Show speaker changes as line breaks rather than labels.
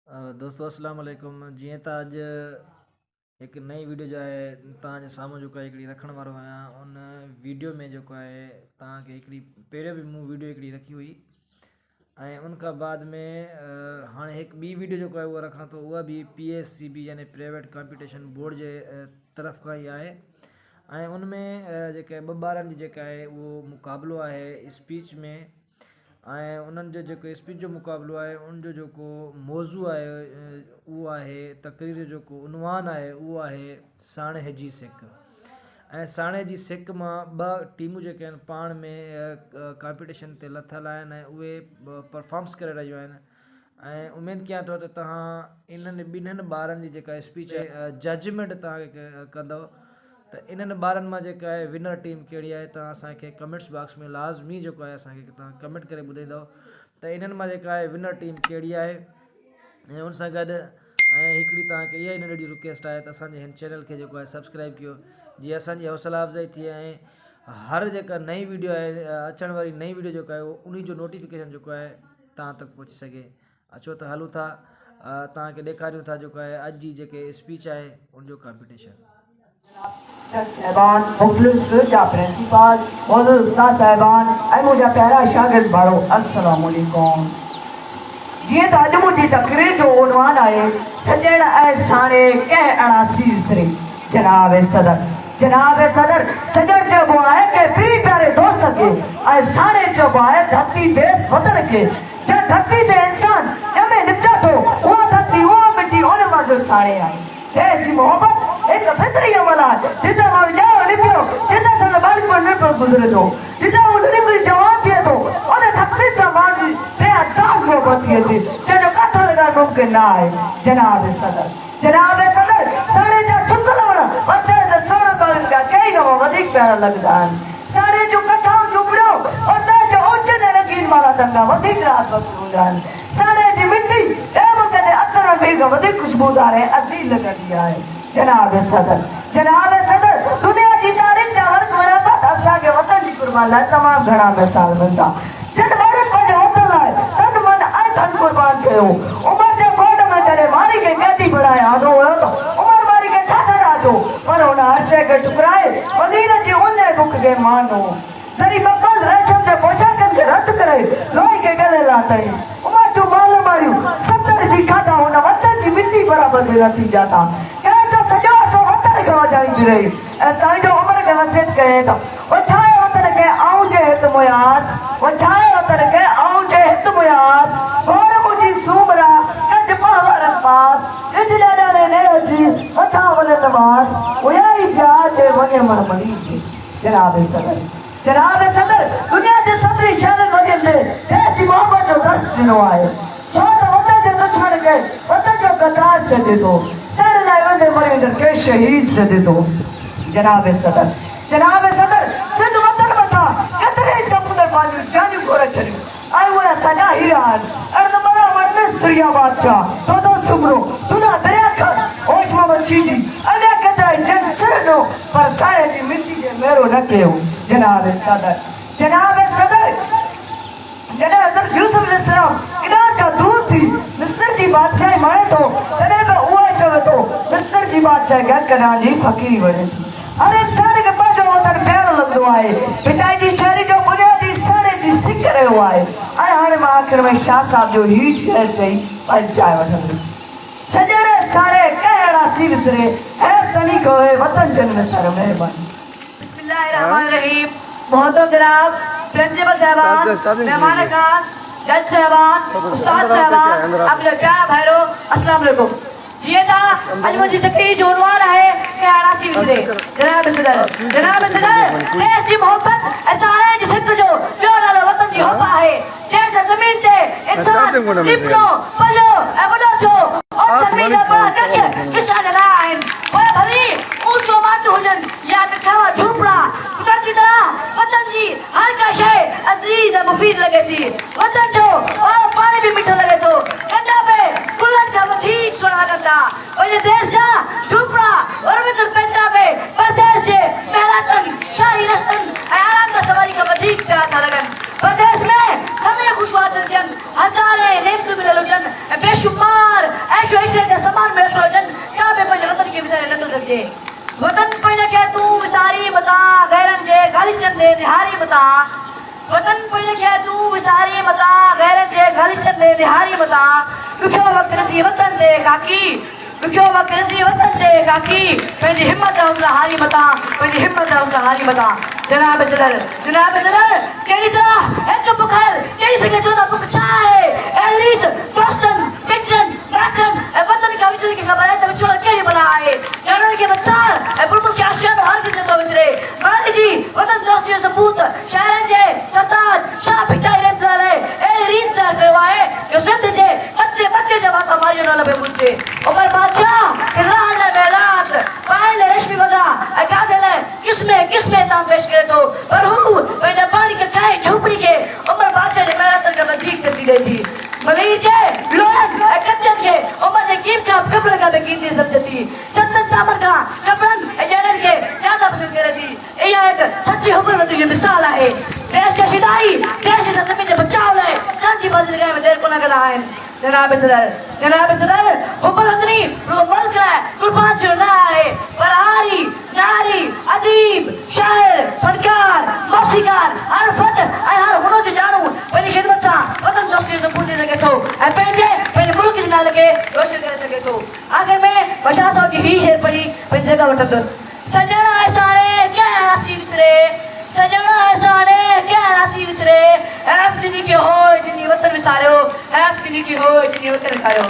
दोस्तों अस्सलाम वालेकुम। जीअं त अॼु हिकु नई वीडियो जो आहे तव्हांजे साम्हूं जेको आहे हिकिड़ी रखण वारो आहियां। उन वीडियो में जेको आहे तव्हांखे हिकिड़ी पहिरियों बि मूं वीडियो हिकिड़ी रखी हुई ऐं उन खां बाद में हाणे हिकु ॿी वीडियो जेको आहे उहा रखां थो। उहा बि PSCB यानी प्राइवेट कॉम्पिटिशन बोर्ड जे तरफ़ खां ई आहे ऐं उन में जेके ॿ ॿारनि जी जेका आहे उहो मुक़ाबिलो आहे स्पीच में ऐं उन्हनि जो जेको स्पीच जो मुक़ाबिलो आहे उनजो जेको मौज़ू आहे उहो आहे तक़रीर जो जेको उनवान आहे उहो आहे साणे जी सिक। ऐं साणे जी सिक मां ॿ टीमूं जेके आहिनि पाण में कॉम्पिटिशन ते लथल आहिनि ऐं उहे परफॉर्म्स करे रहियूं आहिनि ऐं उमेदु कयां थो त तव्हां इन्हनि ॿिन्हिनि ॿारनि जी जेका स्पीच आहे जजमेंट तव्हांखे कंदव त इन्हनि ॿारनि मां जेका आहे विनर टीम कहिड़ी आहे। तव्हां असांखे कमेंट्स बॉक्स में लाज़मी जेको आहे असांखे तव्हां कमेंट करे ॿुधाईंदव त इन्हनि मां जेका आहे विनर टीम कहिड़ी आहे। ऐं उन सां गॾु ऐं हिकिड़ी तव्हांखे इहा ई नंढड़ी रिक्वेस्ट आहे त असांजे हिन चैनल खे जेको आहे सब्सक्राइब कयो जीअं असांजी हौसला अफ़ज़ाई थिए ऐं हर जेका नई वीडियो आहे अचण वारी नई वीडियो जेको आहे उन जो नोटिफिकेशन जेको आहे तव्हां तक पहुची सघे। अचो त हलूं था तव्हांखे ॾेखारियूं था जेको आहे अॼु जी जेके स्पीच आहे उनजो कॉम्पिटिशन।
साहिबान मुख़लिस जा प्रिंसिपल मौजूद उस्ताद साहिबान ऐं मुंहिंजा प्यारा शागिर्द भाड़ो अस्सलाम वालेकुम। जीअं त अॼु मुंहिंजी तक़रीर जो उनवान आहे सॼण ऐं साणे कंहिं अणासी विसरे। जनाब सदर सॼण चइबो आहे के प्री प्यारे दोस्त खे ऐं साणे चइबो आहे धरती देश वतन खे। जंहिं धरती ते इंसान ॼमे निपटा थो उहा धरती उहा मिटी उन मां जो साणे आहे। देश जी मोहबत एक फितरी अमल है जितना मां जाओ निपियो जितना सन बालिक पर निपियो गुजरे तो जितना वो निपियो जवान दिए तो ओने धरती से मां पे दास मोहब्बत थी जो कथा लगा मुमकिन ना है। जनाब सदर सारे जा सुतलवण वते जे सोना बालन का कई दवा वधिक प्यारा लगदा है। सारे जो कथा जुबड़ो वते जो ओचन रंगीन माला तंगा वधिक रात वक्त होंदा है। सारे जी मिट्टी ए कदे अतर में वधिक खुशबूदार है असील लगदी है। जनाब सदर दुनिया जी तारीख़ जा वर्क वराबत असांखे वतन जी कुर्बान लाइ तमामु घणा मिसाल मिलंदा। जॾहिं ॿारनि पंहिंजे वतन लाइ तन मन ऐं धन कुर्बान कयो। उमर जे कोट में जॾहिं मारी खे कैदी बणाए आंदो हुयो त उमर मारी खे छा राजो पर हुन हर शइ खे टुकराए वलीर जी उन बुख खे मानो। सरी मकबल रेशम जे पोशाकनि खे रद्द करे लोही खे गले लाथई। उमर जूं माल मारियूं 70 जी खाधा हुन वतन जी मिटी बराबरि बि न थी जाता। जाईंदी रही ऐं जो उमर के वसियत कहे तो वो छाए वतन के आऊं जे हित मुयास वो छाए वतन के आऊं जे हित मुयास गोर मुजी सूमरा कज पावर पास इजले ने जी मथा वले नमाज उयाई जा जे वने मन मरी। जनाब सदर दुनिया जे सभई शहरन वगे में देश जी मोहब्बत जो दर्श दिनो आए। छो त वतन जे दुश्मन के वतन जो गद्दार से दे दो सर लाइव मरींदर के शहीद से दे दो। जनाब सदर सिंध वतन मथा कतरे समुद्र पानी जानियूं घोर छड़ियूं ऐं उहे सॼा हीरा आहिनि। अर्ध मना वड़ने सिरिया बादशाह दो सुमरो दुना दरिया खण होश में छींदी अने केतिरा जन सिर ॾो पर साड़े जी मिट्टी जे मेरो न कयो। जनाब सदर जॾहिं हज़रत यूसुफ अलैहिस्सलाम किनार खां दूर थी मिस्र जी बादशाही माणे थो तॾहिं बि उहो चवे थो मिस्र जी बादशाही खे कॾहिं जी फ़क़ीरी वणे थी। हर इंसान खे पंहिंजो वतन प्यारो लॻंदो आहे। पिटाई जी शहरी जो बुनियादी साणे जी सिक रहियो आहे। ऐं हाणे मां आख़िर में शाह साहब जो ही शेर चई पंहिंजी चांहि वठंदुसि। सॼणे साणे कंहिं अहिड़ा विसरे है तनी खोए वतन जन में सर महिरबानी। बिस्मिल्लाहिर्रहमानिर्रहीम। मोहतरम जनाब प्रिंसिपल साहबान मेहमान खास जज साहबान उस्ताद साहबान अपने प्यारा भाइरो अस्सलाम वालेकुम। जीअं त अॼु मुंहिंजी तक़रीर जो उनवान आहे कि अणासी विसरे। जनाब सदर देश जी मोहब्बत ऐं साणे जी सिक जो ॿियो नालो वतन जी हुब आहे। जंहिं सां ज़मीन ते इंसान लिपलो पलियो ऐं वॾो थियो और ज़मीन जा बड़ा गज विछाइजा न आहिनि। पोइ भली ऊंचो मात हुजनि या खावा झूपड़ा कुदरती तरह वतन जी हर का शइ अज़ीज़ ऐं मुफ़ीद लॻे थी। वतन जो पाणी बि मिठो लॻे थो। कंडा पे गुलनि खां वधीक सुहिणा लॻंदा। पंहिंजे देश जा झूपड़ा वरमिकल पेंडा में परदेश जे महलातनि शाही रस्तनि ऐं आराम सवारी खां वधीक प्यारा था लॻनि। परदेश में समय ख़ुशवास थियनि हज़ारे नेमतूं मिलियल हुजनि ऐं बेशुमार मता वतन पढ़ के तू विसारी मता गैरत जे गलिचन दे निहारी मता दुखियो वक्त रसी वतन दे काकी दुखियो वक्त रसी वतन दे काकी पंहिंजी हिम्मत हौसला हारी मता पंहिंजी हिम्मत हौसला हारी मता जनाब सदर चढ़ी तरह एक बुखल चढ़ी सके तो ना बुख चाहे ए रीत दोस्तन मित्रन बाटन ए वतन का विचरण की खबर है तो छोड़ के ही बना है चढ़न के बत्तर ए बुलबुल के आशियान हर किसी तो विसरे माली जी वतन दोस्ती सबूत शहरन जे सरताज शाह पिटाई रहता है ए रीत जा गवाए जो सिंध जे बच्चे बच्चे जब हमारी न लबे मुझे उमर बादशाह इजराइल ने मेलात पायल रेशमी वगा अकादले किसमें ताम पेश करे तो पर हूँ मैंने पानी के खाए झोपड़ी के उमर बादशाह ने मेलात का ठीक कर दी थी मलीर जे लोन कच्चन के उमर ने कीम का कब्र का बेकीमती समझती सत्तन तामर का कब्रन जनर के ज्यादा पसंद करे थी यह एक सच्ची उम्र में तुझे मिसाल है देश का शिदाई देश से जमीन से बचाव ले सांची मस्जिद में देर को न गदा है जनाब सदर उमर उतनी रो मुल्क है कुर्बान जो ना है पर हारी नारी अदीब शायर फनकार मौसीकार हर फन हर हुनर जो जानू पहली खिदमत था वतन दोस्ती से पूछ सके तो पहले मुल्क की ना लगे रोशन कर सके तो आगे में बशा साहब की ही शेर पड़ी पहले जगह वतन दोस्त सजना ऐसाने क्या नसीब सरे सजना ऐसाने क्या नसीब सरे हैफ दिनी के हो जिनी वतन विसारे हो हैफ दिनी की हो जिनी वतन विसारे हो